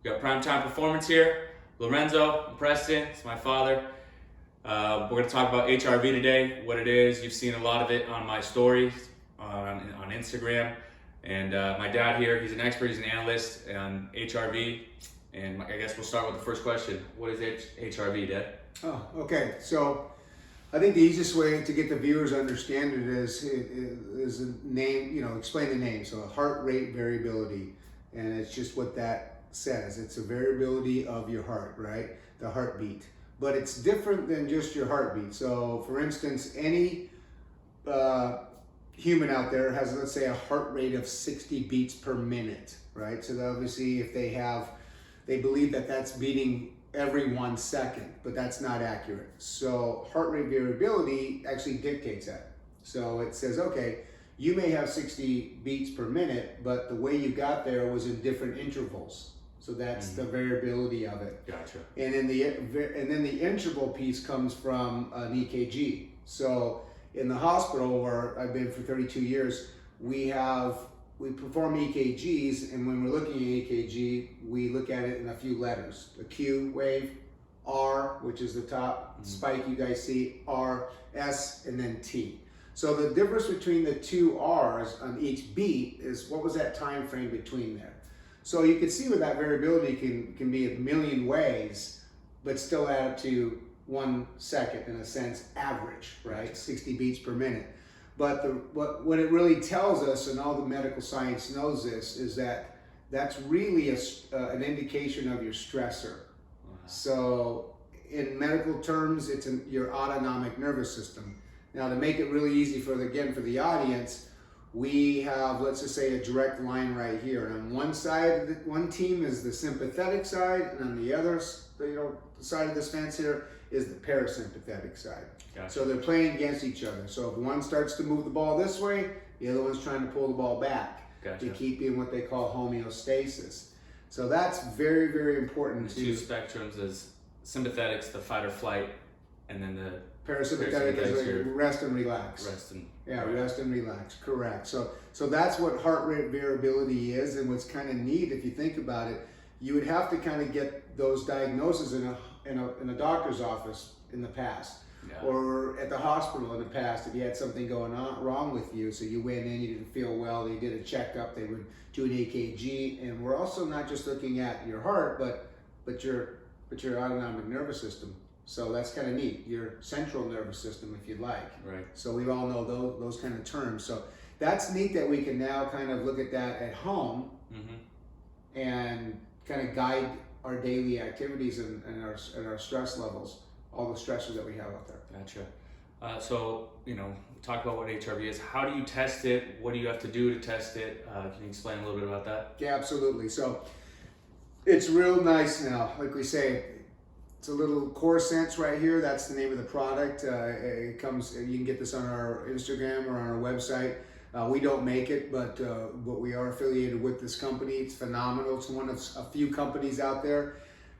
We got Primetime Performance here. Lorenzo and Preston, it's my father. We're going to talk about HRV today, what it is. You've seen a lot of it on my stories on Instagram. And my dad here, he's an expert, he's an analyst on HRV. And I guess we'll start with the first question. What is HRV, Dad? Oh, okay. So I think the easiest way to get the viewers to understand it is a name, explain the name. So heart rate variability. And it's just what that says. It's a variability of your heart, right? The heartbeat. But it's different than just your heartbeat. So for instance, any human out there has, let's say, a heart rate of 60 beats per minute, right? So obviously if they believe that that's beating every 1 second, but that's not accurate. So heart rate variability actually dictates that. So it says, okay, you may have 60 beats per minute, but the way you got there was in different intervals. So that's the variability of it. Gotcha. And then the interval piece comes from an EKG. So in the hospital where I've been for 32 years, we perform EKGs, and when we're looking at EKG, we look at it in a few letters. A Q wave, R, which is the top spike you guys see, R, S, and then T. So the difference between the two R's on each beat is what was that time frame between there. So you can see where that variability can be a million ways, but still add up to 1 second in a sense, average, right? 60 beats per minute. But what it really tells us, and all the medical science knows this, is that that's really an indication of your stressor. Wow. So in medical terms, it's your autonomic nervous system. Now to make it really easy for the audience, we have, let's just say, a direct line right here. And on one side, one team is the sympathetic side, and on the other side of this fence here is the parasympathetic side. Gotcha. So they're playing against each other. So if one starts to move the ball this way, the other one's trying to pull the ball back. Gotcha. To keep in what they call homeostasis. So that's very, very important. The two spectrums is sympathetics, the fight or flight, and then the parasympathetic is like rest and relax. Rest and relax. Correct. So that's what heart rate variability is, and what's kind of neat if you think about it, you would have to kind of get those diagnoses in a doctor's office in the past, or at the hospital in the past if you had something going on wrong with you. So you went in, you didn't feel well, they did a checkup, they would do an EKG, and we're also not just looking at your heart, but your autonomic nervous system. So that's kind of neat, your central nervous system, if you like. Right. So we all know those kind of terms. So that's neat that we can now kind of look at that at home and kind of guide our daily activities and our stress levels, all the stressors that we have out there. Gotcha. So, talk about what HRV is. How do you test it? What do you have to do to test it? Can you explain a little bit about that? Yeah, absolutely. So it's real nice now. Like we say, it's a little Corsense right here. That's the name of the product. It comes. You can get this on our Instagram or on our website. We don't make it, but we are affiliated with this company. It's phenomenal. It's one of a few companies out there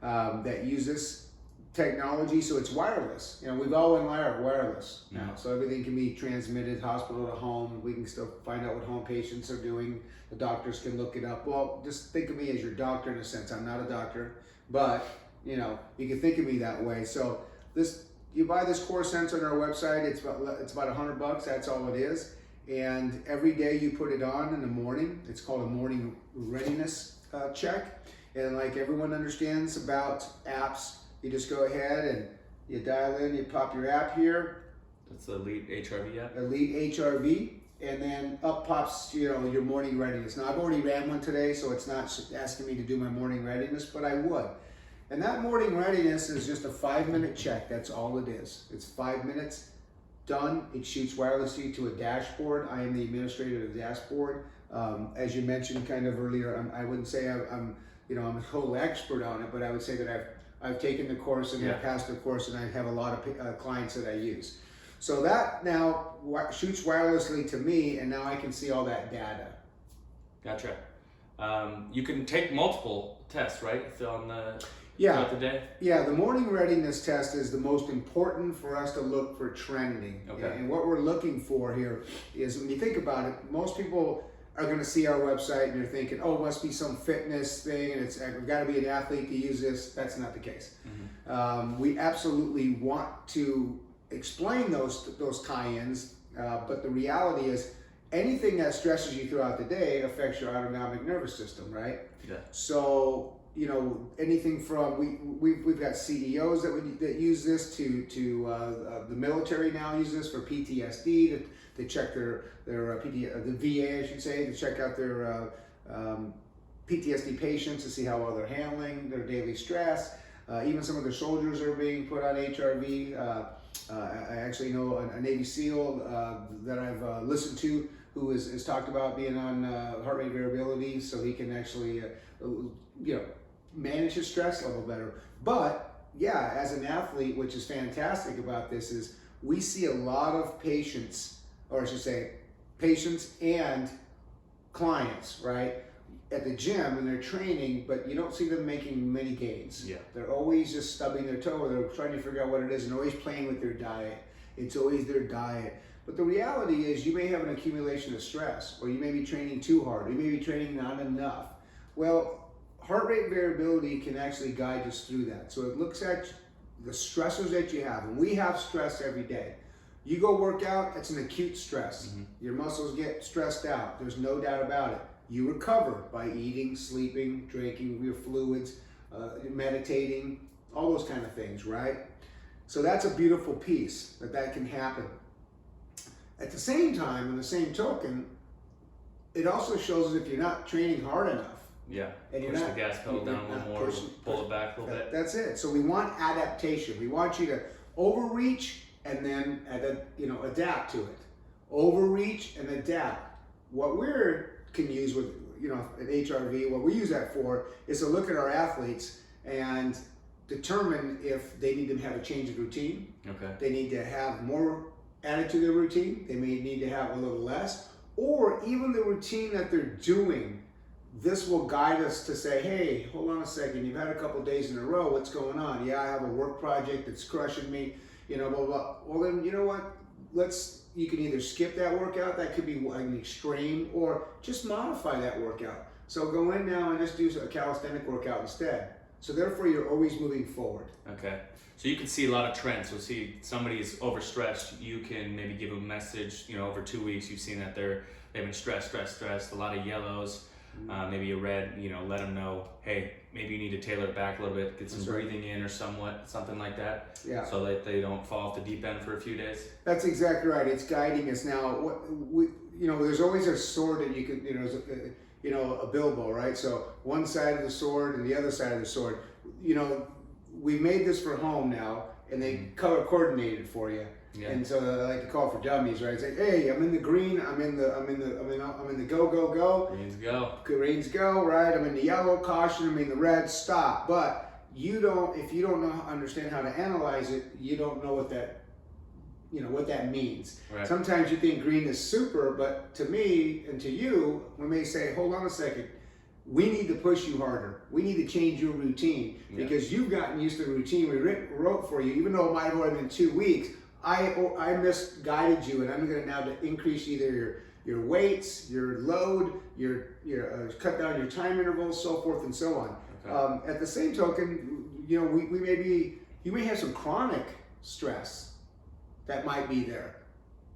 that use this technology. So it's wireless. We've all been wireless now. So everything can be transmitted hospital to home. We can still find out what home patients are doing. The doctors can look it up. Well, just think of me as your doctor in a sense. I'm not a doctor, but you can think of me that way. So you buy this Corsense on our website. It's about $100. That's all it is. And every day you put it on in the morning. It's called a morning readiness check. And like everyone understands about apps, you just go ahead and you dial in, you pop your app here. That's the EliteHRV app? EliteHRV. And then up pops, your morning readiness. Now I've already ran one today, so it's not asking me to do my morning readiness, but I would. And that morning readiness is just a 5-minute check. That's all it is. It's 5 minutes. Done. It shoots wirelessly to a dashboard. I am the administrator of the dashboard. As you mentioned kind of earlier, I wouldn't say I'm a total expert on it, but I would say that I've taken the course and I've passed the course, and I have a lot of clients that I use. So that now shoots wirelessly to me, and now I can see all that data. Gotcha. You can take multiple tests, right, throughout the day? Yeah, the morning readiness test is the most important for us to look for trending. Okay. And what we're looking for here is, when you think about it, most people are going to see our website and they're thinking, oh, it must be some fitness thing and I've got to be an athlete to use this. That's not the case. We absolutely want to explain those tie-ins, but the reality is anything that stresses you throughout the day affects your autonomic nervous system, right? Yeah. So, you know, anything from we've got CEOs that use this to the military now use this for PTSD to check their the VA, I should say, to check out their PTSD patients to see how well they're handling their daily stress. Even some of their soldiers are being put on HRV. I actually know a Navy SEAL that I've listened to who has talked about being on heart rate variability so he can actually manage his stress level better. But yeah, as an athlete, which is fantastic about this is we see a lot of patients, or I should say patients and clients, right, at the gym and they're training, but you don't see them making many gains. Yeah. They're always just stubbing their toe, or they're trying to figure out what it is and always playing with their diet. It's always their diet. But the reality is you may have an accumulation of stress, or you may be training too hard, or you may be training not enough. Well, heart rate variability can actually guide us through that. So it looks at the stressors that you have, and we have stress every day. You go work out, it's an acute stress. Your muscles get stressed out. There's no doubt about it. You recover by eating, sleeping, drinking your fluids, meditating, all those kind of things, right? So that's a beautiful piece that can happen. At the same time, in the same token, it also shows if you're not training hard enough. Yeah, and push the gas pedal down a little more, pull it back a little bit. That's it. So we want adaptation. We want you to overreach and then adapt to it. Overreach and adapt. What we can use with an HRV, what we use that for is to look at our athletes and determine if they need to have a change of routine. Okay. They need to have more added to their routine. They may need to have a little less, or even the routine that they're doing. This will guide us to say, hey, hold on a second, you've had a couple days in a row, what's going on? Yeah, I have a work project that's crushing me, blah, blah. Well then, you know what? You can either skip that workout, that could be an extreme, or just modify that workout. So go in now and just do a calisthenic workout instead. So therefore, you're always moving forward. Okay. So you can see a lot of trends. So see somebody is overstretched, you can maybe give them a message, over 2 weeks, you've seen that they've been stressed, a lot of yellows. Maybe a red, let them know, hey, maybe you need to tailor it back a little bit, get some breathing in or something like that. Yeah. So that they don't fall off the deep end for a few days. That's exactly right. It's guiding us now. There's always a sword that you could, a bilbo, right? So one side of the sword and the other side of the sword. We made this for home now, and they color coordinated for you. Yeah. And so I like to call for dummies, right? It's like, hey, I'm in the green, I'm in the go. Greens go. Greens go, right? I'm in the yellow, caution, I'm in the red, stop. But if you don't understand how to analyze it, you don't know what that means. Right. Sometimes you think green is super, but to me and to you, we may say, hold on a second, we need to push you harder. We need to change your routine because you've gotten used to the routine we wrote for you, even though it might have only been 2 weeks. I misguided you, and I'm going to now increase either your weights, your load, your cut down your time intervals, so forth and so on. Okay. At the same token, you may have some chronic stress that might be there,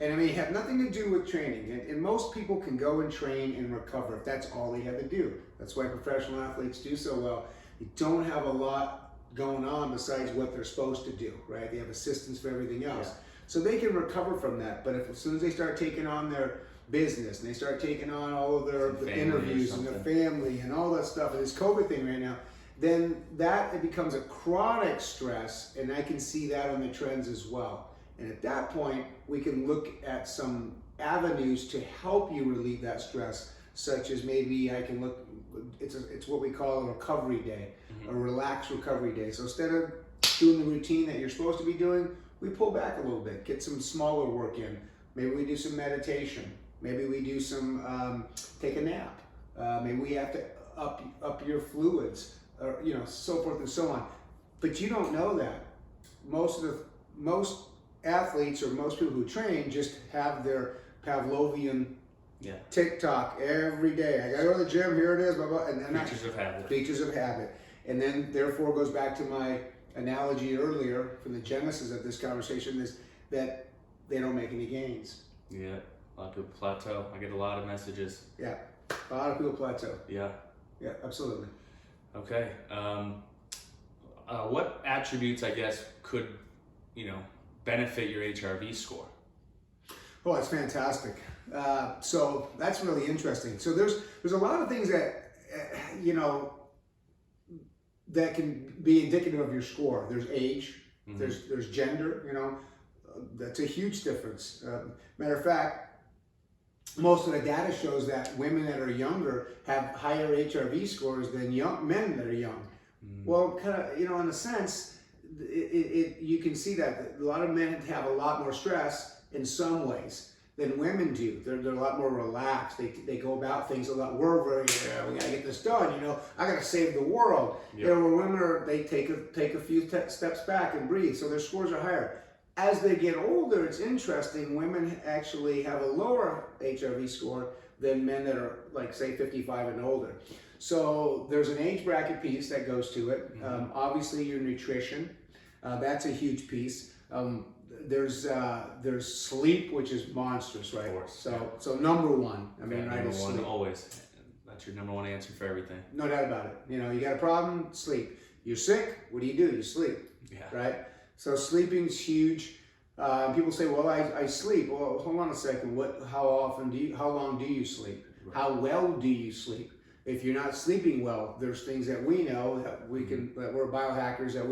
and it may have nothing to do with training. And most people can go and train and recover if that's all they have to do. That's why professional athletes do so well. They don't have a lot going on besides what they're supposed to do, right? They have assistants for everything else. Yeah. So they can recover from that. But as soon as they start taking on their business and they start taking on all of the interviews and their family and all that stuff, and this COVID thing right now, then it becomes a chronic stress, and I can see that on the trends as well. And at that point, we can look at some avenues to help you relieve that stress, such as maybe I can look, it's what we call a recovery day, a relaxed recovery day. So instead of doing the routine that you're supposed to be doing, we pull back a little bit, get some smaller work in. Maybe we do some meditation. Maybe we do some, take a nap. Maybe we have to up your fluids, or, so forth and so on. But you don't know that. Most athletes or most people who train just have their Pavlovian, Yeah. TikTok every day. I gotta go to the gym. Here it is. Blah blah. And then Creatures of habit. Creatures of habit. And then therefore goes back to my analogy earlier from the genesis of this conversation is that they don't make any gains. Yeah. A lot of people plateau. I get a lot of messages. Yeah. A lot of people plateau. Yeah. Yeah. Absolutely. Okay. What attributes, I guess, could benefit your HRV score? Oh, that's fantastic. So that's really interesting. So there's a lot of things that that can be indicative of your score. There's age. Mm-hmm. There's gender. That's a huge difference. Matter of fact, most of the data shows that women that are younger have higher HRV scores than men that are young. Mm. Well, kind of, in a sense, you can see that a lot of men have a lot more stress in some ways than women do. They're a lot more relaxed. They go about things a lot. We're very, we gotta get this done. I gotta save the world. Yep. Where women they take a few steps back and breathe. So their scores are higher. As they get older, it's interesting. Women actually have a lower HRV score than men that are like say 55 and older. So there's an age bracket piece that goes to it. Mm-hmm. Obviously, your nutrition, that's a huge piece. There's sleep, which is monstrous, right? Of course. So number one. I mean, right? Number one, sleep. Always. That's your number one answer for everything. No doubt about it. You got a problem, sleep. You're sick, what do? You sleep. Yeah. Right. So sleeping's huge. People say, "Well, I sleep." Well, hold on a second. How long do you sleep? Right. How well do you sleep? If you're not sleeping well, there's things that we know that that we're biohackers that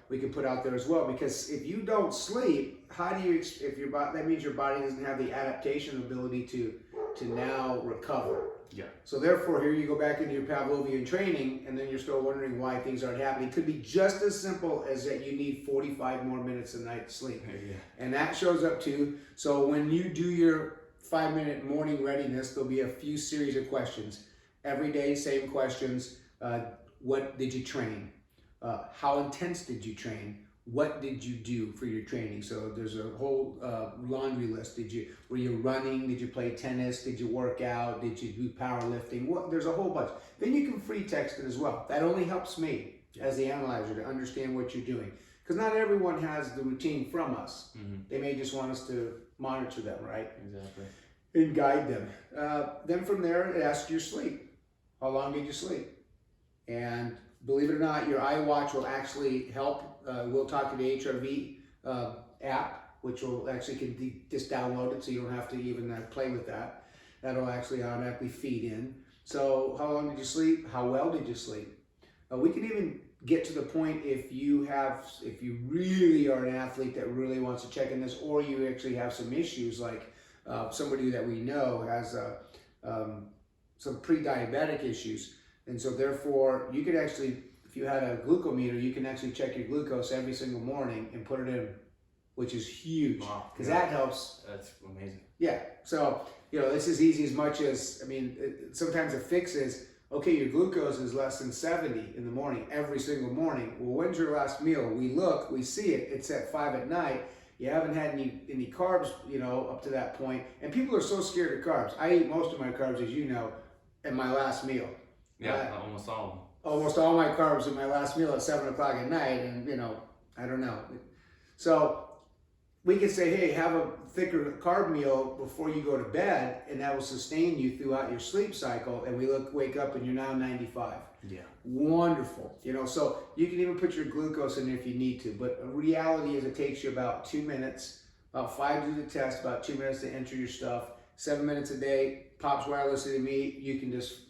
we can put out there as well. Because if you don't sleep, how do you? That means your body doesn't have the adaptation ability to now recover. Yeah. So therefore, here you go back into your Pavlovian training, and then you're still wondering why things aren't happening. It could be just as simple as that you need 45 more minutes a night to sleep. Yeah. And that shows up too. So when you do your 5-minute morning readiness, there'll be a few series of questions. Every day, same questions. What did you train? How intense did you train? What did you do for your training? So there's a whole laundry list. Were you running? Did you play tennis? Did you work out? Did you do powerlifting? There's a whole bunch. Then you can free text it as well. That only helps me as the analyzer to understand what you're doing. Because not everyone has the routine from us. Mm-hmm. They may just want us to monitor them, right? Exactly. And guide them. Then from there, it asks your sleep. How long did you sleep? And believe it or not, your iWatch will actually help. We'll talk to the HRV app, which will actually just download it so you don't have to even play with that. That'll actually automatically feed in. So how long did you sleep? How well did you sleep? We can even get to the point if you really are an athlete that really wants to check in this, or you actually have some issues like somebody that we know has some pre-diabetic issues. And so therefore you could actually, if you had a glucometer, you can actually check your glucose every single morning and put it in, which is huge. Wow. Because that helps. That's amazing. Yeah. So, this is easy as much as, sometimes a fix is, okay, your glucose is less than 70 in the morning, every single morning. Well, when's your last meal? We look, we see it, it's at 5 at night. You haven't had any carbs, up to that point. And people are so scared of carbs. I eat most of my carbs, as you know, at my last meal. Yeah, almost all of them. Almost all my carbs at my last meal at 7 o'clock at night, and I don't know. So we could say, hey, have a thicker carb meal before you go to bed, and that will sustain you throughout your sleep cycle. And wake up and you're now 95. Yeah. Wonderful. So you can even put your glucose in there if you need to. But reality is it takes you about 2 minutes, about 5 to do the test, about 2 minutes to enter your stuff, 7 minutes a day, pops wirelessly to me. You can just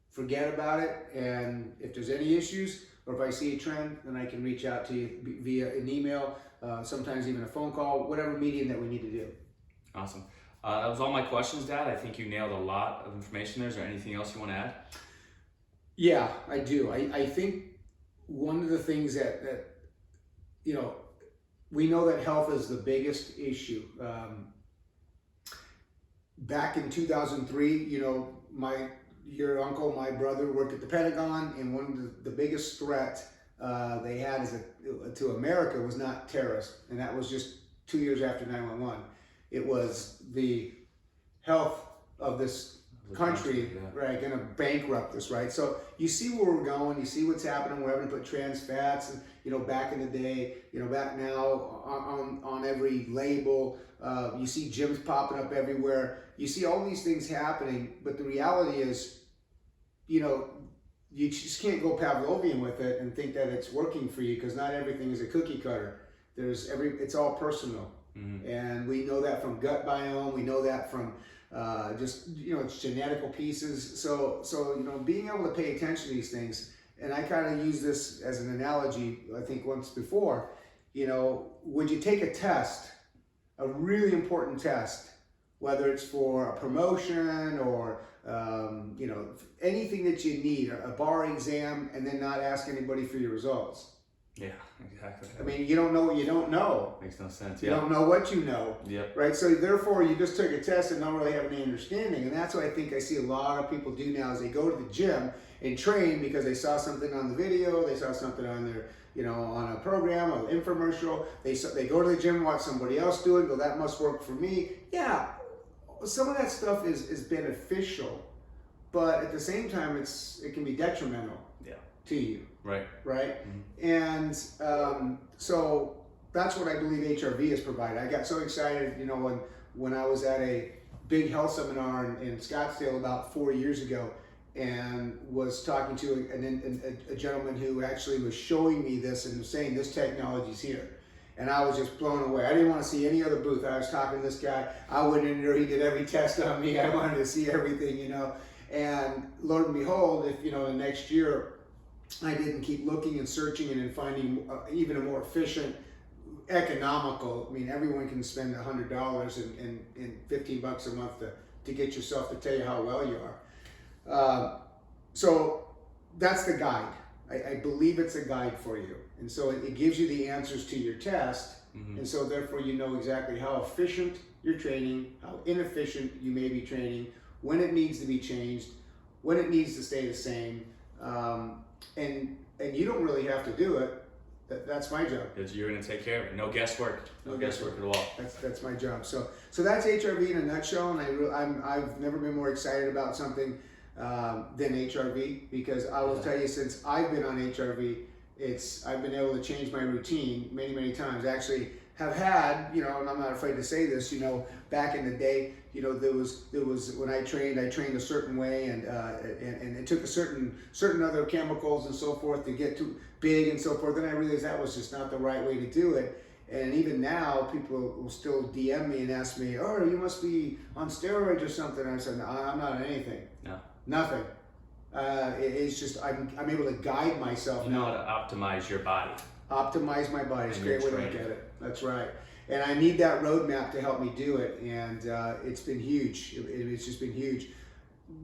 forget about it, and if there's any issues or if I see a trend, then I can reach out to you via an email, sometimes even a phone call, whatever medium that we need to do. Awesome. That was all my questions, Dad. I think you nailed a lot of information there. Is there anything else you want to add? Yeah, I do. I think one of the things that we know that health is the biggest issue. Back in 2003, your uncle, my brother, worked at the Pentagon, and one of the biggest threat they had to America was not terrorists, and that was just 2 years after 9/11. It was the health of this The country, yeah. right, going to bankrupt us, right? So you see where we're going, you see what's happening. We're having to put trans fats, and back in the day, back now on every label. You see gyms popping up everywhere. You see all these things happening, but the reality is, you just can't go Pavlovian with it and think that it's working for you, because not everything is a cookie cutter. It's all personal. Mm-hmm. And we know that from gut biome. We know that from it's genetical pieces. So being able to pay attention to these things, and I kind of use this as an analogy, I think once before, would you take a test, a really important test, whether it's for a promotion or anything that you need, a bar exam, and then not ask anybody for your results? Yeah, exactly. I mean, you don't know what you don't know. Makes no sense. You don't know what you know. Yep. Right? So therefore, you just took a test and don't really have any understanding. And that's what I think I see a lot of people do now, is they go to the gym and train because they saw something on the video, they saw something on their, on a program, an infomercial. They go to the gym, watch somebody else do it, go, that must work for me. Yeah, some of that stuff is beneficial, but at the same time, it can be detrimental to you. Right. Mm-hmm. And so that's what I believe HRV has provided. I got so excited, when I was at a big health seminar in Scottsdale about 4 years ago, and was talking to a gentleman who actually was showing me this and was saying, this technology's here. And I was just blown away. I didn't want to see any other booth. I was talking to this guy. I went in there. He did every test on me. I wanted to see everything, And lo and behold, if the next year I didn't keep looking and searching and then finding even a more efficient, economical. I mean, everyone can spend $100 and $15 a month to get yourself to tell you how well you are. So that's the guide. I believe it's a guide for you. And so it gives you the answers to your test. Mm-hmm. And so therefore you know exactly how efficient you're training, how inefficient you may be training, when it needs to be changed, when it needs to stay the same. And you don't really have to do it. That's my job. Because you're going to take care of it. No guesswork. No guesswork at all. That's my job. So that's HRV in a nutshell. And I've never been more excited about something than HRV, because I will tell you, since I've been on HRV, I've been able to change my routine many times. Actually, have had, and I'm not afraid to say this, back in the day, there was when I trained a certain way, and it took a certain other chemicals and so forth to get too big and so forth. Then I realized that was just not the right way to do it. And even now, people will still DM me and ask me, "Oh, you must be on steroids or something." And I said, "No, I'm not on anything. No, nothing. It's just I'm able to guide myself. You know how to optimize your body. Optimize my body. It's a great way to look at it. That's right. And I need that roadmap to help me do it. And it's been huge. It's just been huge.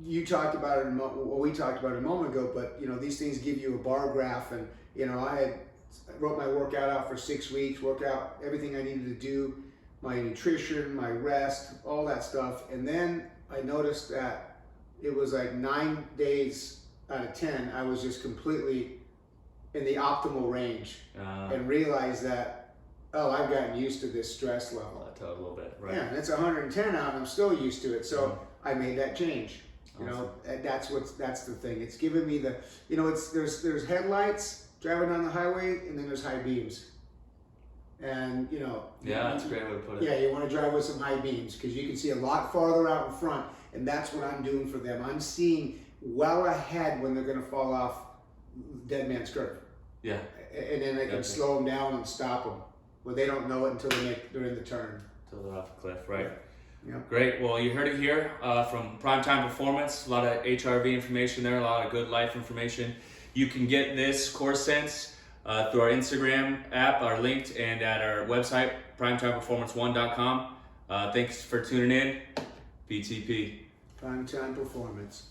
You talked about it. We talked about it a moment ago. But these things give you a bar graph. And I wrote my workout out for 6 weeks. Work out everything I needed to do, my nutrition, my rest, all that stuff. And then I noticed that it was like 9 days out of 10, I was just completely in the optimal range, and realized that, I've gotten used to this stress level. Plateau a little bit, right? Yeah, and it's 110 out, and I'm still used to it. So I made that change. Awesome. And that's the thing. It's given me the, there's headlights driving down the highway, and then there's high beams. And yeah, that's a great way to put it. Yeah, you want to drive with some high beams, because you can see a lot farther out in front, and that's what I'm doing for them. I'm seeing well ahead when they're going to fall off dead man's curve. Yeah. And then I can slow them down and stop them. Well, they don't know it until they're in the turn. Until they're off the cliff, right? Yeah. Great. Well, you heard it here from Prime Time Performance. A lot of HRV information there, a lot of good life information. You can get this Corsense through our Instagram app, our linked, and at our website, PrimeTimePerformance1.com. Thanks for tuning in. BTP. Prime Time Performance.